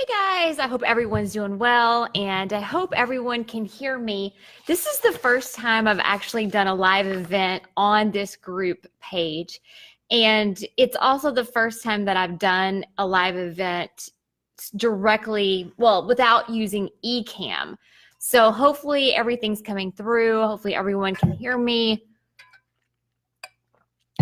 Hey guys, I hope everyone's doing well and I hope everyone can hear me. This is the first time I've actually done a live event on this group page. And it's also the first time that I've done a live event directly, well, without using eCam. So hopefully everything's coming through. Hopefully everyone can hear me.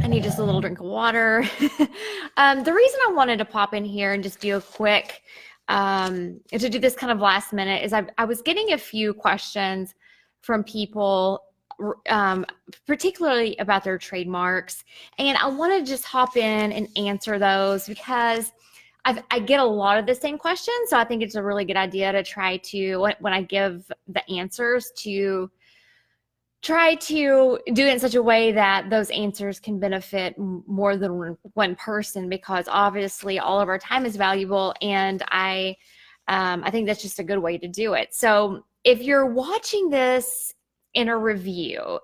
I need just a little drink of water. The reason I wanted to pop in here and just do a quick, to do this kind of last minute is I was getting a few questions from people, particularly about their trademarks. And I want to just hop in and answer those because I get a lot of the same questions. So I think it's a really good idea to try to, when I give the answers, to try to do it in such a way that those answers can benefit more than one person, because obviously all of our time is valuable, and I think that's just a good way to do it. So if you're watching this in a review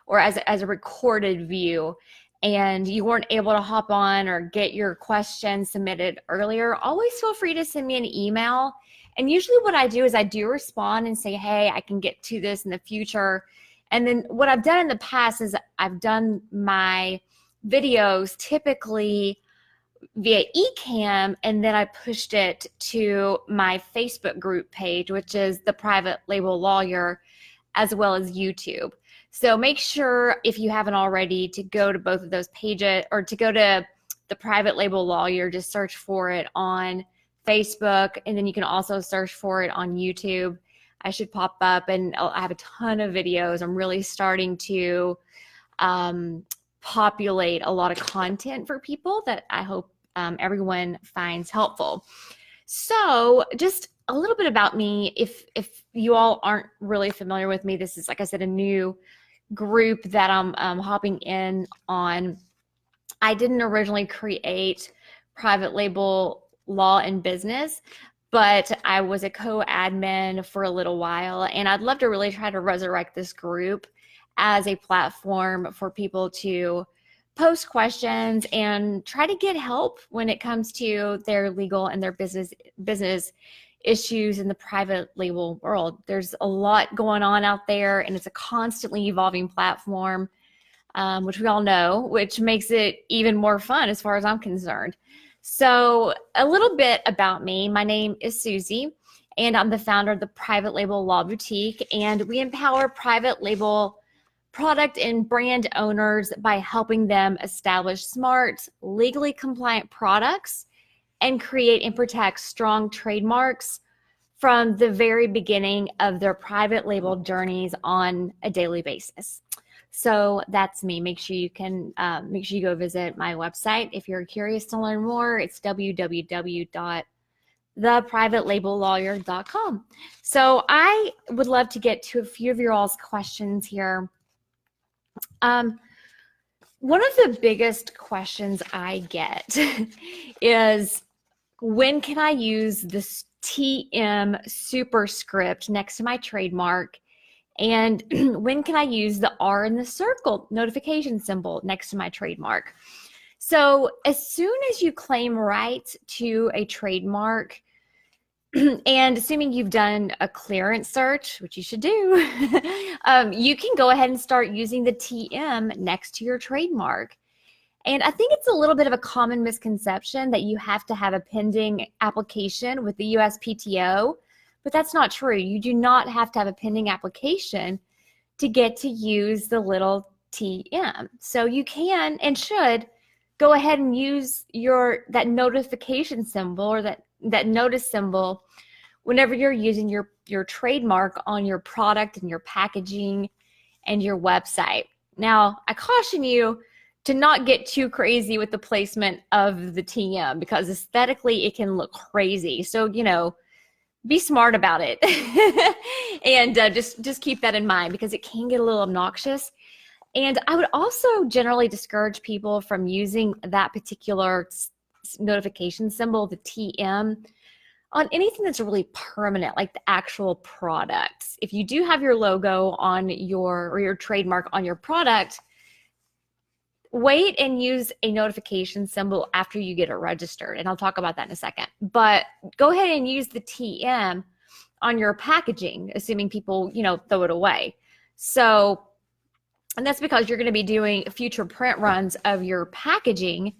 or as a recorded view, and you weren't able to hop on or get your questions submitted earlier, always feel free to send me an email. And usually what I do is I do respond and say, hey, I can get to this in the future. And then what I've done in the past is I've done my videos typically via eCam, and then I pushed it to my Facebook group page, which is the Private Label Lawyer, as well as YouTube. So make sure, if you haven't already, to go to both of those pages, or to go to the Private Label Lawyer, just search for it on Facebook, and then you can also search for it on YouTube. I should pop up, and I have a ton of videos. I'm really starting to populate a lot of content for people that I hope everyone finds helpful. So just a little bit about me. If you all aren't really familiar with me, this is, like I said, a new group that I'm hopping in on. I didn't originally create Private Label Law and Business, but I was a co-admin for a little while, and I'd love to really try to resurrect this group as a platform for people to post questions and try to get help when it comes to their legal and their business issues in the private label world. There's a lot going on out there, and it's a constantly evolving platform, which we all know, which makes it even more fun as far as I'm concerned. So a little bit about me. My name is Suzi, and I'm the founder of the Private Label Law Boutique, and we empower private label product and brand owners by helping them establish smart, legally compliant products and create and protect strong trademarks from the very beginning of their private label journeys on a daily basis. So that's me. Make sure you go visit my website if you're curious to learn more. It's www.theprivatelabellawyer.com. So I would love to get to a few of your all's questions here. One of the biggest questions I get is, when can I use this TM superscript next to my trademark? And when can I use the R in the circle notification symbol next to my trademark? So as soon as you claim rights to a trademark, and assuming you've done a clearance search, which you should do, you can go ahead and start using the TM next to your trademark. And I think it's a little bit of a common misconception that you have to have a pending application with the USPTO, but that's not true. You do not have to have a pending application to get to use the little TM. So you can and should go ahead and use that notification symbol, or that notice symbol, whenever you're using your trademark on your product and your packaging and your website. Now, I caution you to not get too crazy with the placement of the TM, because aesthetically it can look crazy. So, be smart about it. And just keep that in mind, because it can get a little obnoxious. And I would also generally discourage people from using that particular notification symbol, the TM, on anything that's really permanent, like the actual products. If you do have your logo on your trademark on your product, wait and use a notification symbol after you get it registered. And I'll talk about that in a second. But go ahead and use the TM on your packaging, assuming people, throw it away. So, and that's because you're going to be doing future print runs of your packaging,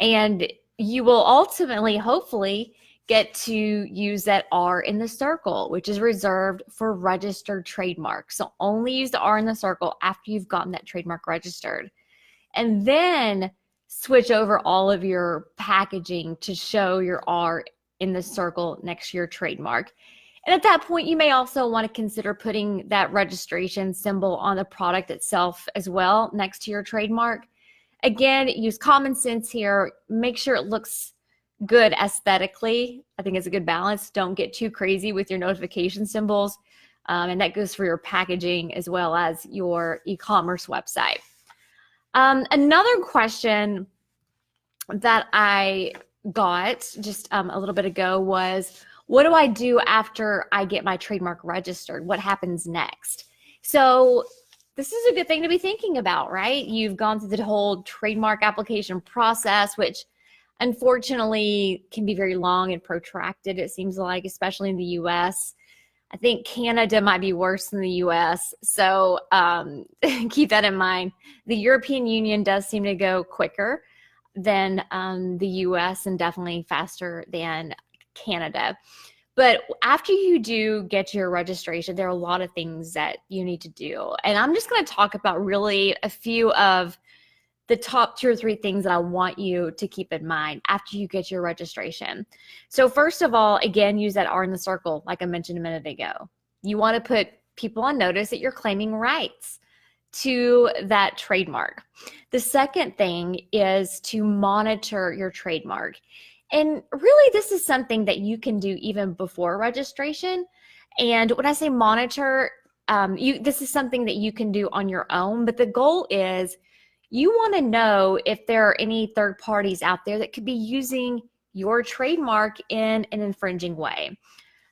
and you will ultimately, hopefully, get to use that R in the circle, which is reserved for registered trademarks. So only use the R in the circle after you've gotten that trademark registered. And then switch over all of your packaging to show your R in the circle next to your trademark. And at that point, you may also want to consider putting that registration symbol on the product itself as well next to your trademark. Again, use common sense here. Make sure it looks good aesthetically. I think it's a good balance. Don't get too crazy with your notification symbols. And that goes for your packaging as well as your e-commerce website. Another question that I got just a little bit ago was, what do I do after I get my trademark registered? What happens next? So this is a good thing to be thinking about, right? You've gone through the whole trademark application process, which unfortunately can be very long and protracted, it seems like, especially in the US. I think Canada might be worse than the US, so keep that in mind. The European Union does seem to go quicker than the US and definitely faster than Canada. But after you do get your registration, there are a lot of things that you need to do. And I'm just going to talk about really a few of the top 2 or 3 things that I want you to keep in mind after you get your registration. So first of all, again, use that R in the circle, like I mentioned a minute ago. You want to put people on notice that you're claiming rights to that trademark. The second thing is to monitor your trademark. And really, this is something that you can do even before registration. And when I say monitor, this is something that you can do on your own, but the goal is you want to know if there are any third parties out there that could be using your trademark in an infringing way.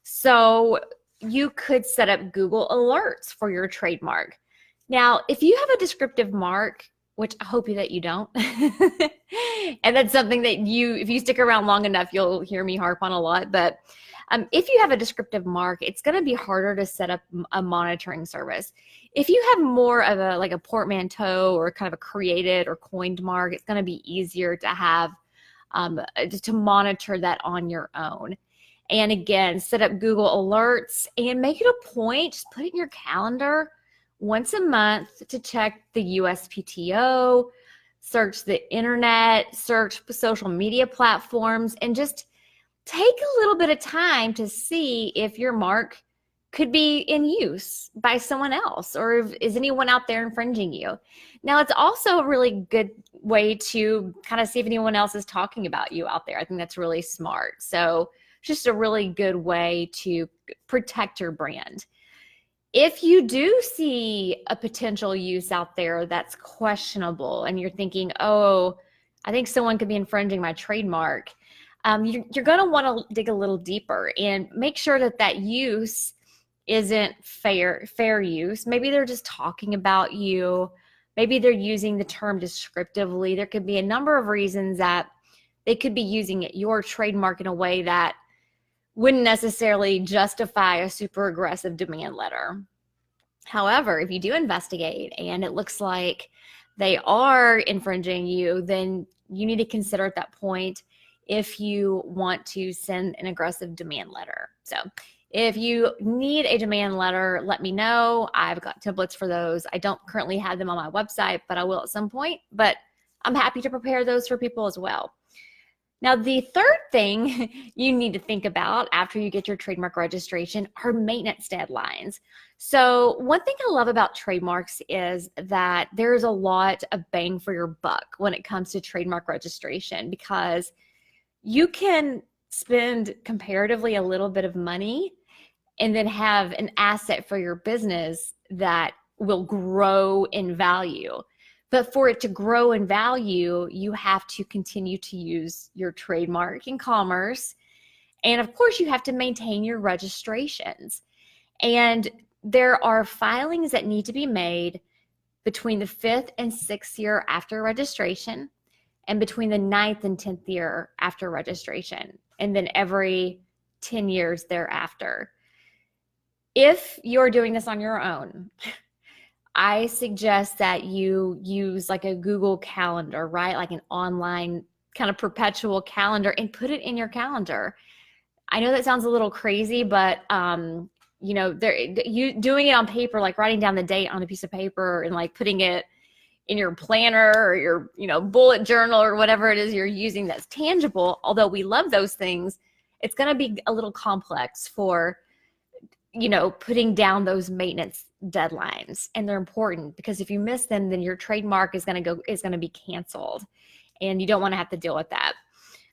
So you could set up Google alerts for your trademark. Now, if you have a descriptive mark, which I hope that you don't, and that's something that if you stick around long enough, you'll hear me harp on a lot, but if you have a descriptive mark, it's going to be harder to set up a monitoring service. If you have more of a portmanteau or kind of a created or coined mark, it's going to be easier to have to monitor that on your own. And again, set up Google alerts and make it a point, just put it in your calendar once a month to check the USPTO, search the internet, search social media platforms, and just take a little bit of time to see if your mark could be in use by someone else, or is anyone out there infringing you. Now, it's also a really good way to kind of see if anyone else is talking about you out there. I think that's really smart. So just a really good way to protect your brand. If you do see a potential use out there that's questionable and you're thinking, oh, I think someone could be infringing my trademark, you're going to want to dig a little deeper and make sure that use isn't fair use. Maybe they're just talking about you. Maybe they're using the term descriptively. There could be a number of reasons that they could be using your trademark in a way that wouldn't necessarily justify a super aggressive demand letter. However, if you do investigate and it looks like they are infringing you, then you need to consider at that point if you want to send an aggressive demand letter. So if you need a demand letter, let me know. I've got templates for those. I don't currently have them on my website, but I will at some point. But I'm happy to prepare those for people as well. Now, the third thing you need to think about after you get your trademark registration are maintenance deadlines. So one thing I love about trademarks is that there's a lot of bang for your buck when it comes to trademark registration, because you can spend comparatively a little bit of money and then have an asset for your business that will grow in value. But for it to grow in value, you have to continue to use your trademark in commerce. And of course, you have to maintain your registrations. And there are filings that need to be made between the 5th and 6th year after registration, and between the 9th and 10th year after registration, and then every 10 years thereafter. If you're doing this on your own, I suggest that you use like a Google Calendar, right? Like an online kind of perpetual calendar, and put it in your calendar. I know that sounds a little crazy, but you know, you doing it on paper, like writing down the date on a piece of paper and like putting it in your planner or your, you know, bullet journal or whatever it is you're using that's tangible. Although we love those things, it's going to be a little complex for, you know, putting down those maintenance deadlines. And they're important because if you miss them, then your trademark is going to be canceled, and you don't want to have to deal with that.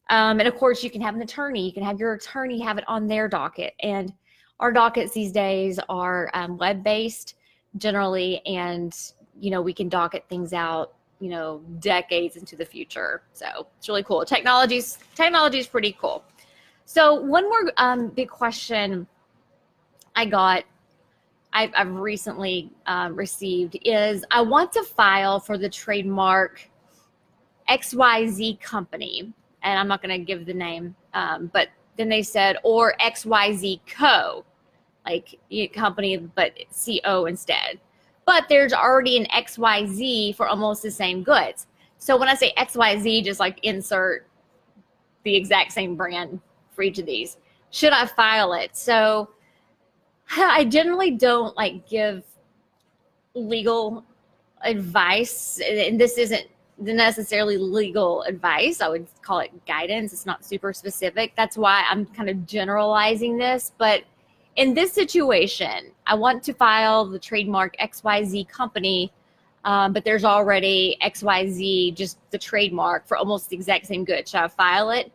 And of course, you can have an attorney. You can have your attorney have it on their docket. And our dockets these days are web-based generally, and you know, we can docket things out, you know, decades into the future. So it's really cool. Technology is pretty cool. So one more big question I've recently received is, I want to file for the trademark XYZ company, and I'm not going to give the name, but then they said, or XYZ Co, like company, but CO instead. But there's already an XYZ for almost the same goods. So when I say XYZ, just like insert the exact same brand for each of these. Should I file it? So I generally don't like give legal advice, and this isn't necessarily legal advice. I would call it guidance. It's not super specific. That's why I'm kind of generalizing this. But in this situation, I want to file the trademark XYZ company, but there's already XYZ, just the trademark for almost the exact same good. Should I file it?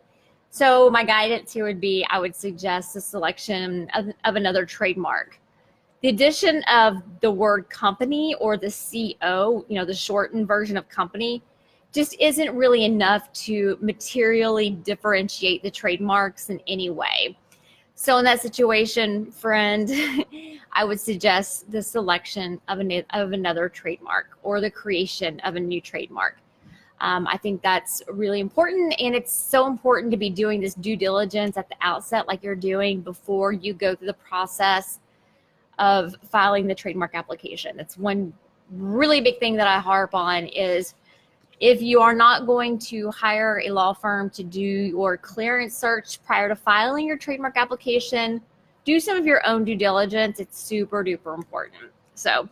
So my guidance here would be, I would suggest the selection of another trademark. The addition of the word company or the CO, you know, the shortened version of company, just isn't really enough to materially differentiate the trademarks in any way. So in that situation, friend, I would suggest the selection of another trademark or the creation of a new trademark. I think that's really important, and it's so important to be doing this due diligence at the outset like you're doing before you go through the process of filing the trademark application. That's one really big thing that I harp on is, if you are not going to hire a law firm to do your clearance search prior to filing your trademark application, do some of your own due diligence. It's super duper important. So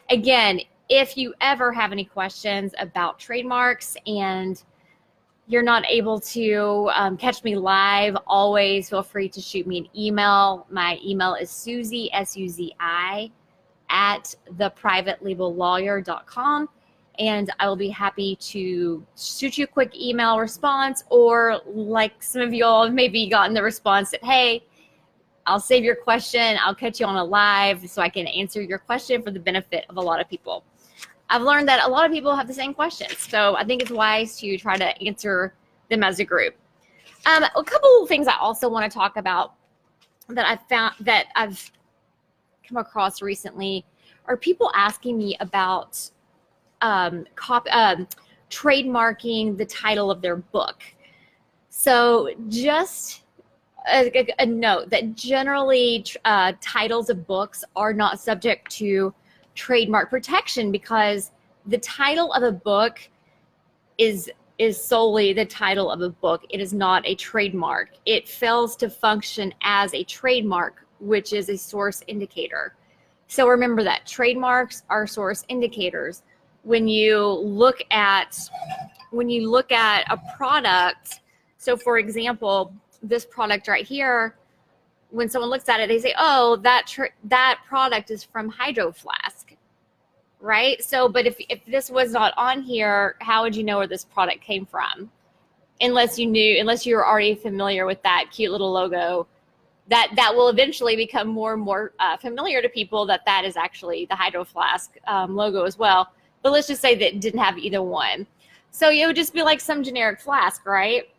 again, if you ever have any questions about trademarks and you're not able to catch me live, always feel free to shoot me an email. My email is Suzi, S-U-Z-I, at theprivatelegallawyer.com. And I will be happy to shoot you a quick email response, or like some of you all have maybe gotten the response that, hey, I'll save your question. I'll catch you on a live so I can answer your question for the benefit of a lot of people. I've learned that a lot of people have the same questions. So I think it's wise to try to answer them as a group. A couple of things I also want to talk about that I've come across recently are people asking me about trademarking the title of their book. So just a note that generally titles of books are not subject to trademark protection, because the title of a book is solely the title of a book. It is not a trademark. It fails to function as a trademark, which is a source indicator. So remember that trademarks are source indicators. When you look at a product, so for example, this product right here, when someone looks at it, they say, oh, that product is from Hydro Flask, right? So, but if this was not on here, how would you know where this product came from? Unless you were already familiar with that cute little logo, that will eventually become more and more familiar to people, that is actually the Hydro Flask logo as well. But let's just say that it didn't have either one. So it would just be like some generic flask, right?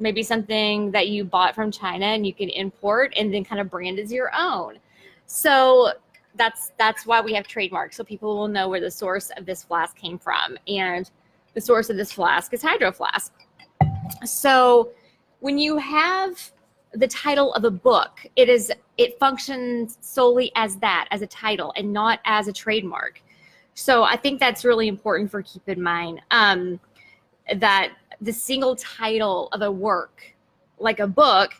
Maybe something that you bought from China and you can import and then kind of brand as your own. So that's why we have trademarks, so people will know where the source of this flask came from. And the source of this flask is Hydro Flask. So when you have the title of a book, it functions solely as that, as a title, and not as a trademark. So I think that's really important for keep in mind, that the single title of a work, like a book,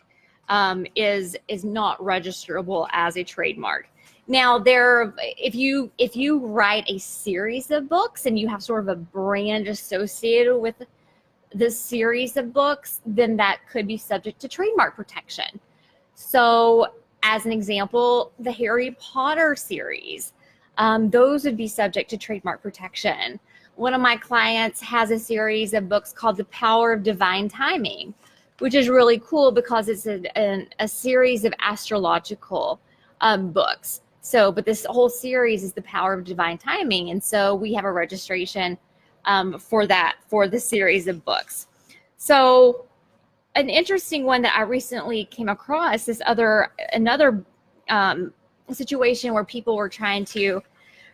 is not registerable as a trademark. Now, if you write a series of books and you have sort of a brand associated with this series of books, then that could be subject to trademark protection. So, as an example, the Harry Potter series, those would be subject to trademark protection. One of my clients has a series of books called The Power of Divine Timing, which is really cool because it's a series of astrological books. So, but this whole series is The Power of Divine Timing. And so we have a registration for the series of books. So an interesting one that I recently came across, another situation where people were trying to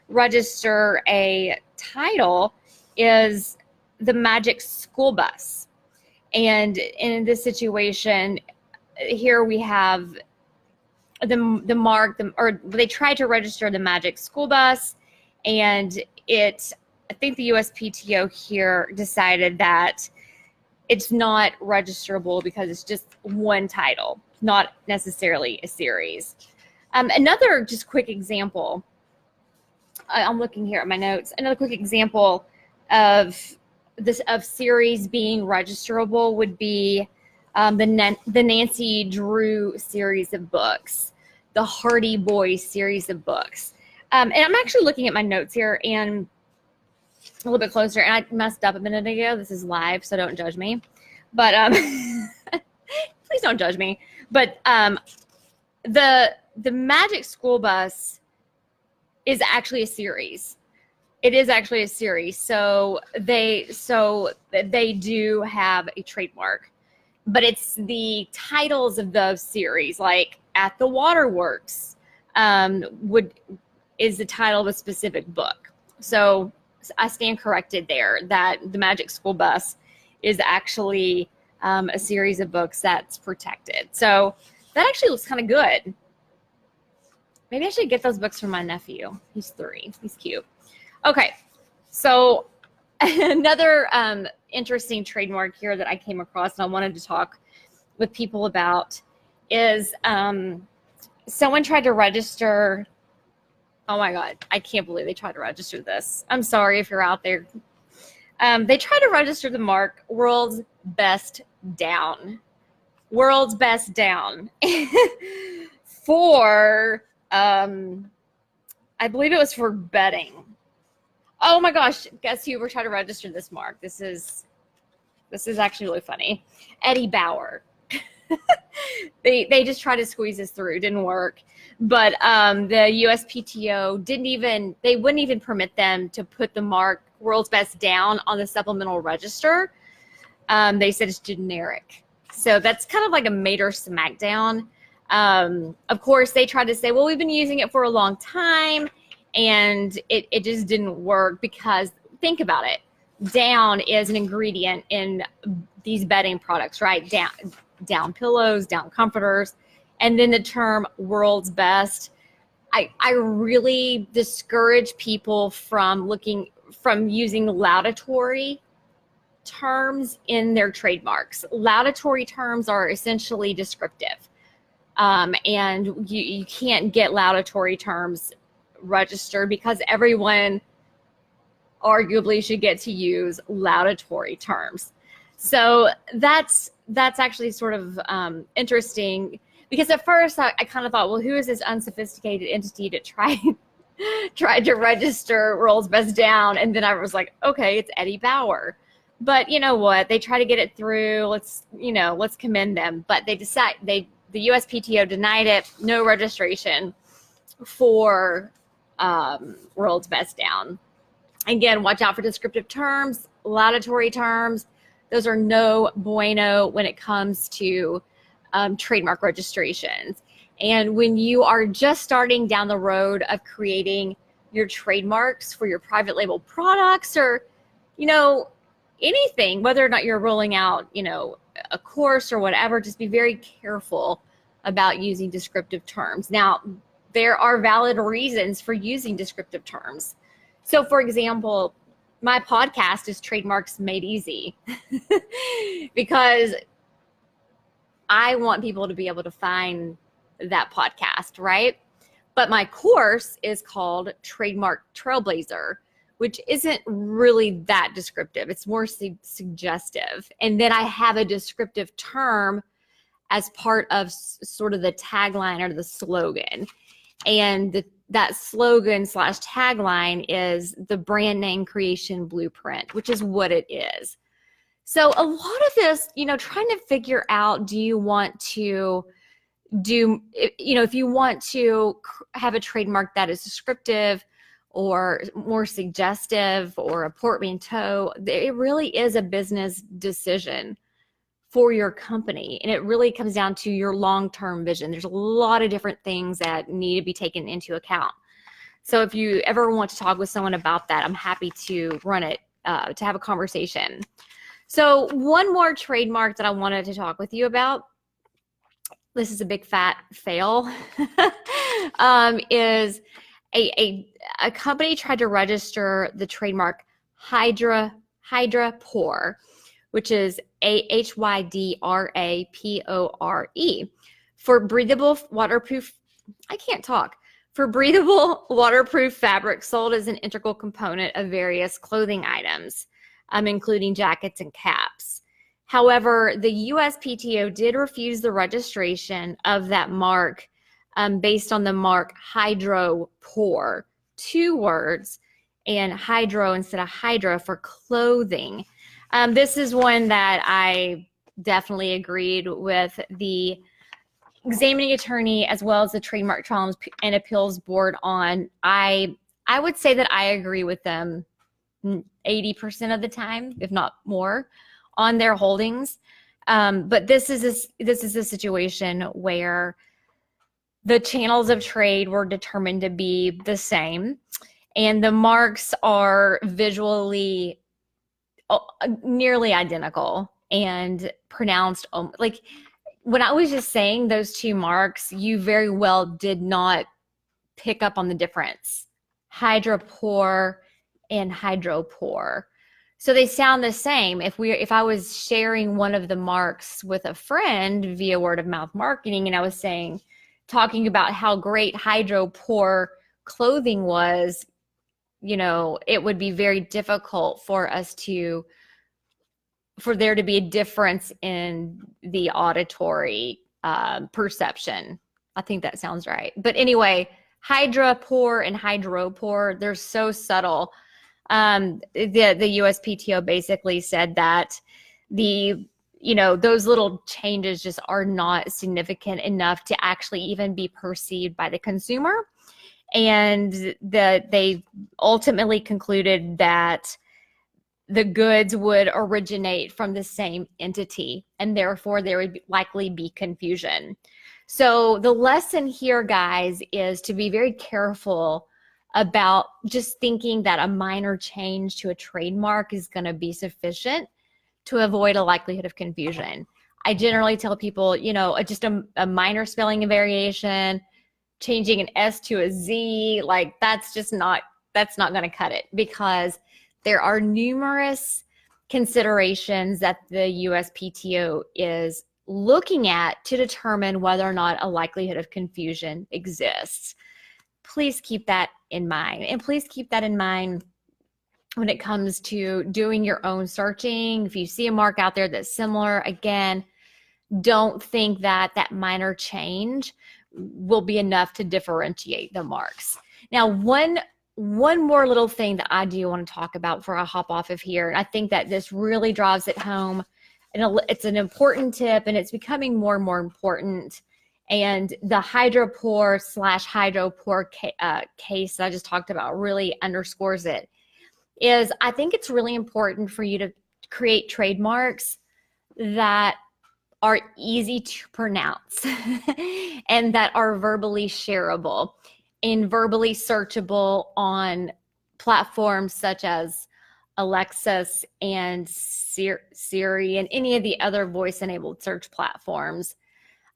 register a title, is the Magic School Bus. And in this situation, here we have they tried to register the Magic School Bus, and I think the USPTO here decided that it's not registerable because it's just one title, not necessarily a series. Another just quick example, I'm looking here at my notes, another quick example of series being registerable would be the Nancy Drew series of books, the Hardy Boys series of books. And I'm actually looking at my notes here and a little bit closer, and I messed up a minute ago. This is live, so don't judge me. But please don't judge me. But the Magic School Bus is actually a series. It is actually a series. So they do have a trademark. But it's the titles of those series, like At the Waterworks, is the title of a specific book. So I stand corrected there that the Magic School Bus is actually a series of books that's protected. So that actually looks kind of good. Maybe I should get those books from my nephew. He's 3. He's cute. Okay, so another interesting trademark here that I came across and I wanted to talk with people about is someone tried to register. Oh my God, I can't believe they tried to register this. I'm sorry if you're out there. They tried to register the mark World's Best Down. World's Best Down for, I believe it was for bedding. Oh my gosh, guess who we're trying to register this mark? This is actually really funny. Eddie Bauer. They just tried to squeeze this through, didn't work. But the USPTO they wouldn't even permit them to put the mark World's Best Down on the supplemental register. They said it's generic. So that's kind of like a major smackdown. Of course, they tried to say, well, we've been using it for a long time. And it just didn't work because, think about it, down is an ingredient in these bedding products, right? Down pillows, down comforters, and then the term world's best. I really discourage people from using laudatory terms in their trademarks. Laudatory terms are essentially descriptive, and you can't get laudatory terms registered because everyone arguably should get to use laudatory terms. So that's actually sort of interesting, because at first I kind of thought, well, who is this unsophisticated entity that tried to register World's Best Down? And then I was like, okay, it's Eddie Bauer. But you know what? They try to get it through. Let's commend them. But the USPTO denied it. No registration for World's Best Down. Again, watch out for descriptive terms, laudatory terms. Those are no bueno when it comes to trademark registrations. And when you are just starting down the road of creating your trademarks for your private label products, or, anything, whether or not you're rolling out, a course or whatever, just be very careful about using descriptive terms. Now, there are valid reasons for using descriptive terms. So, for example, my podcast is Trademarks Made Easy because I want people to be able to find that podcast, right? But my course is called Trademark Trailblazer, which isn't really that descriptive. It's more suggestive. And then I have a descriptive term as part of sort of the tagline or the slogan. And that slogan / tagline is the brand name creation blueprint, which is what it is. So a lot of this, trying to figure out, do you want to do, if you want to have a trademark that is descriptive or more suggestive or a portmanteau, it really is a business decision for your company. And it really comes down to your long-term vision. There's a lot of different things that need to be taken into account. So if you ever want to talk with someone about that, I'm happy to run it, to have a conversation. So one more trademark that I wanted to talk with you about, this is a big fat fail, is a company tried to register the trademark Hydra Pour, which is HYDRAPORE, for breathable waterproof, for breathable waterproof fabric sold as an integral component of various clothing items, including jackets and caps. However, the USPTO did refuse the registration of that mark based on the mark Hydro Pour, 2 words, and hydro instead of hydra for clothing. This is one that I definitely agreed with the examining attorney as well as the Trademark Trial and Appeals Board on. I would say that I agree with them 80% of the time, if not more, on their holdings. But this is a situation where the channels of trade were determined to be the same, and the marks are visually nearly identical and pronounced like when I was just saying those 2 marks, you very well did not pick up on the difference. Hydropore and hydropore. So they sound the same. If I was sharing one of the marks with a friend via word of mouth marketing, and I was talking about how great hydropore clothing was, it would be very difficult for there to be a difference in the auditory perception. I think that sounds right. But anyway, hydropore and hydropore, they're so subtle. The USPTO basically said that those little changes just are not significant enough to actually even be perceived by the consumer. And they ultimately concluded that the goods would originate from the same entity, and therefore there would likely be confusion. So the lesson here, guys, is to be very careful about just thinking that a minor change to a trademark is going to be sufficient to avoid a likelihood of confusion. I generally tell people, just a minor spelling variation, changing an S to a Z, like that's not going to cut it, because there are numerous considerations that the USPTO is looking at to determine whether or not a likelihood of confusion exists. Please keep that in mind. And please keep that in mind when it comes to doing your own searching. If you see a mark out there that's similar, again, don't think that that minor change will be enough to differentiate the marks. Now, one more little thing that I do want to talk about before I hop off of here, and I think that this really drives it home, and it's an important tip, and it's becoming more and more important. And the hydropore / hydropore case that I just talked about really underscores it. Is I think it's really important for you to create trademarks that are easy to pronounce and that are verbally shareable and verbally searchable on platforms such as Alexa and Siri and any of the other voice-enabled search platforms.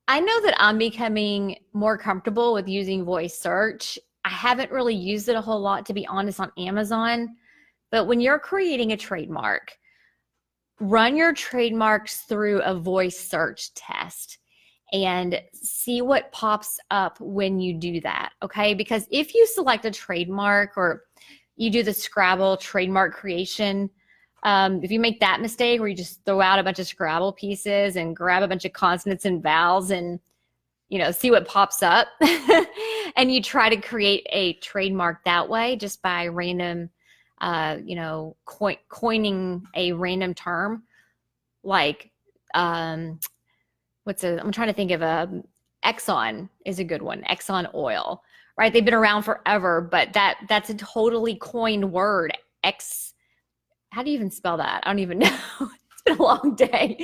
I know that I'm becoming more comfortable with using voice search. I haven't really used it a whole lot, to be honest, on Amazon. But when you're creating a trademark, run your trademarks through a voice search test and see what pops up when you do that, okay? Because if you select a trademark or you do the Scrabble trademark creation, if you make that mistake where you just throw out a bunch of Scrabble pieces and grab a bunch of consonants and vowels and, you know, see what pops up and you try to create a trademark that way just by random, you know, coining a random term like, I'm trying to think of Exxon is a good one, Exxon oil, right? They've been around forever, but that's a totally coined word. How do you even spell that? I don't even know. It's been a long day.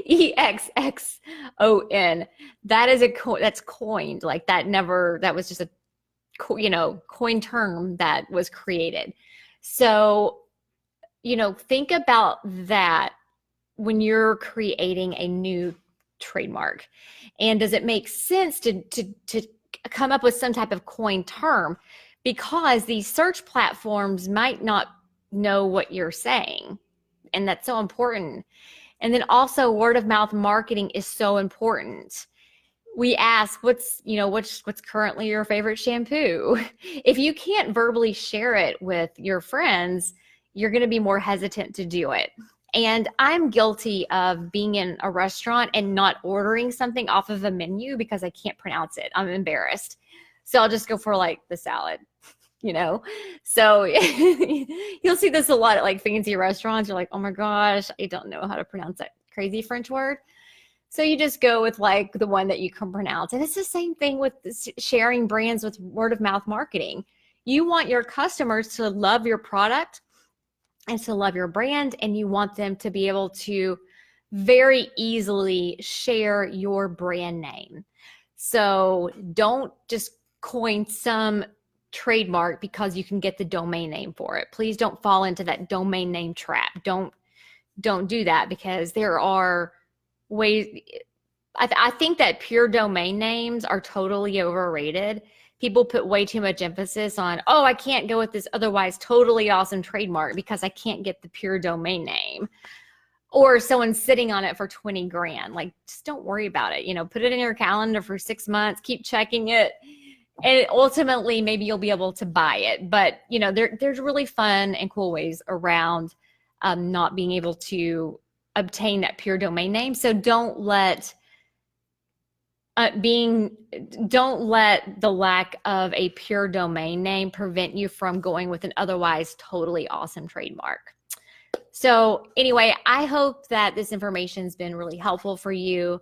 EXXON. That is that's coined. Like that was just a, you know, coined term that was created. So, you know, think about that when you're creating a new trademark. And does it make sense to come up with some type of coined term? Because these search platforms might not know what you're saying. And that's so important. And then also word of mouth marketing is so important. We ask, what's currently your favorite shampoo? If you can't verbally share it with your friends, you're going to be more hesitant to do it. And I'm guilty of being in a restaurant and not ordering something off of a menu because I can't pronounce it. I'm embarrassed. So I'll just go for like the salad, you know? So you'll see this a lot at like fancy restaurants. You're like, oh my gosh, I don't know how to pronounce that crazy French word. So you just go with like the one that you can pronounce. And it's the same thing with sharing brands with word of mouth marketing. You want your customers to love your product and to love your brand, and you want them to be able to very easily share your brand name. So don't just coin some trademark because you can get the domain name for it. Please don't fall into that domain name trap. Don't do that, because there are ways. I think that pure domain names are totally overrated. People put way too much emphasis on, oh, I can't go with this otherwise totally awesome trademark because I can't get the pure domain name. Or someone's sitting on it for 20 grand. Like, just don't worry about it. You know, put it in your calendar for 6 months, keep checking it. And ultimately, maybe you'll be able to buy it. But, you know, there's really fun and cool ways around not being able to obtain that pure domain name. So don't let the lack of a pure domain name prevent you from going with an otherwise totally awesome trademark. So anyway, I hope that this information has been really helpful for you.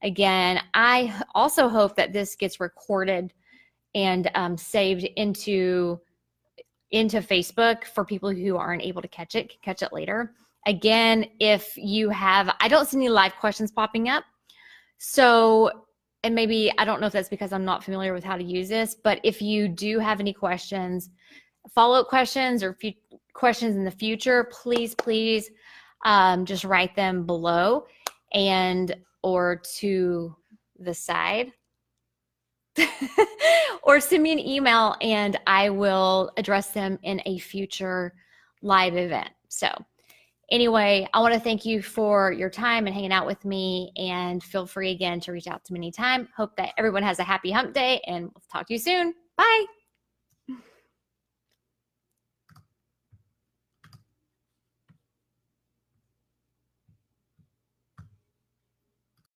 Again, I also hope that this gets recorded and saved into Facebook for people who aren't able to catch it later. Again, if you have, I don't see any live questions popping up. So, and maybe, I don't know if that's because I'm not familiar with how to use this, but if you do have any questions, follow-up questions or questions in the future, please just write them below or to the side or send me an email and I will address them in a future live event. So anyway, I want to thank you for your time and hanging out with me, and feel free again to reach out to me anytime. Hope that everyone has a happy hump day, and we'll talk to you soon. Bye.